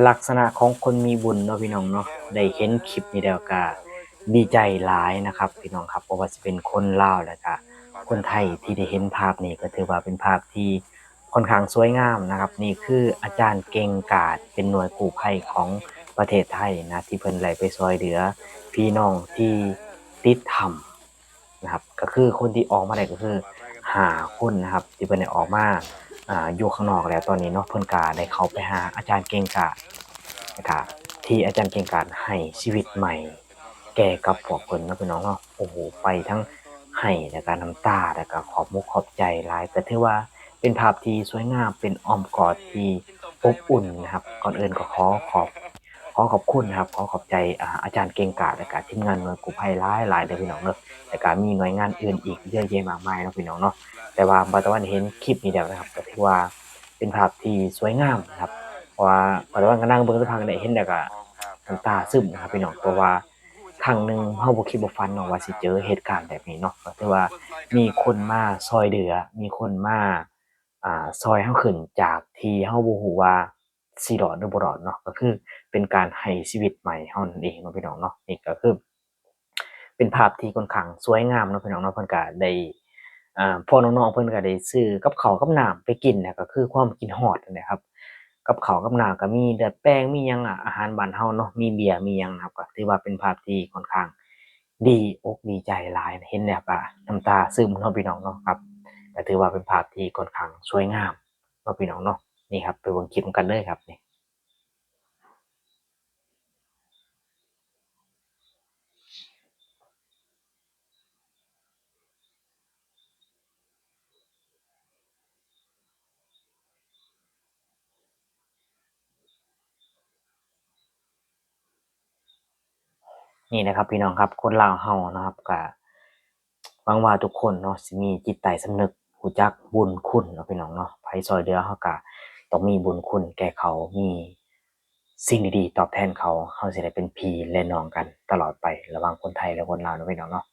ลักษณะของคนมีบุญเนาะพี่น้องเนาะได้เห็นคลิปนี้แล้วก็ดีใจหลายนะครับพี่น้องครับเพราะว่าสิเป็นคนลาวแล้วก็คนไทยที่ได้เห็นภาพนี้ก็ถือว่าเป็นภาพที่ค่อนข้างสวยงามนะครับนี่คืออาจารย์เก่งกาจเป็นหน่วยกู้ภัยของประเทศไทยนะที่เพิ่นไหลไปซอยเหลือพี่น้องที่ติดถ้ำนะครับก็คือคนที่ออกมาได้ก็คือ5 คนนะครับที่เพิ่นได้ออกมา อยู่ข้างนอกแล้วตอนนี้เนาะเพิ่นก็ได้เข้าไปหาอาจารย์เก่งกาจแล้วก็ที่อาจารย์เก่งกาจให้ชีวิตใหม่แก่กับพวกเพิ่นเนาะพี่น้องเนาะโอ้โฮไปทั้งให้แล้วก็น้ำตาแล้วก็ขอบมกขอบใจหลายก็ถือว่าเป็นภาพที่สวยงามเป็นอ้อมกอดที่อบอุ่นนะครับก่อนอื่นก็ขอขอบคุณนะครับขอขอบใจอาจารย์เก่งกาจแล้วก็ทีมงานหน่วยกู้ภัยหลายๆเด้อพี่น้องเด้อแล้วก็มีหน่วยงานอื่นอีกเยอะแยะมากมายเนาะพี่น้องเนาะ แต่ว่าปัจจุบันเห็นคลิปนี้แล้วนะครับก็ถือว่าเป็นภาพที่สวยงามนะครับเพราะว่าปัจจุบันก็นั่งเบิ่งสักพักก็ได้เห็นแล้วก็น้ำตาซึมนะครับพี่น้องเพราะว่าครั้งหนึ่งเราบ่คิดบ่ฝันเนาะว่าสิเจอเหตุการณ์แบบนี้เนาะก็ถือว่ามีคนมาช่วยเหลือมีคนมาช่วยเราขึ้นจากที่เราบ่รู้ว่าสิรอดหรือบ่รอดเนาะก็คือเป็นการให้ชีวิตใหม่เรานั่นเองเนาะพี่น้องเนาะนี่ก็คือเป็นภาพที่ค่อนข้างสวยงามเนาะพี่น้องเนาะเพิ่นก็ได้ พอน้องๆเพิ่นก็ได้ซื้อกับข้าวกับน้ำไปกินเนี่ยก็คือความคิดฮอดนั่นแหละครับกับข้าวกับน้ำก็มีเลือดแป้งมีหยังอาหารบ้านเฮาเนาะมีเบียร์มีหยังนะครับก็ถือว่าเป็นภาพที่ค่อนข้างดีอกดีใจหลายเห็นแล้วก็น้ำตาซึมเนาะพี่น้องเนาะครับก็ถือว่าเป็นภาพที่ค่อนข้างสวยงามเนาะพี่น้องเนาะนี่ครับไปเบิ่งคลิปนำกันเลยครับนี่ นี่นะครับพี่น้องครับคนลาวเฮานะครับก็หวังว่าทุกคนเนาะสิมีจิตใต้สำนึกรู้จักบุญคุณเนาะพี่น้องเนาะไผช่วยเหลือเฮาก็ต้องมีบุญคุณแก่เขามีสิ่งดีๆตอบแทนเขาเฮาสิได้เป็นพี่และน้องกันตลอดไประหว่างคนไทยและคนลาวเนาะพี่น้องเนาะ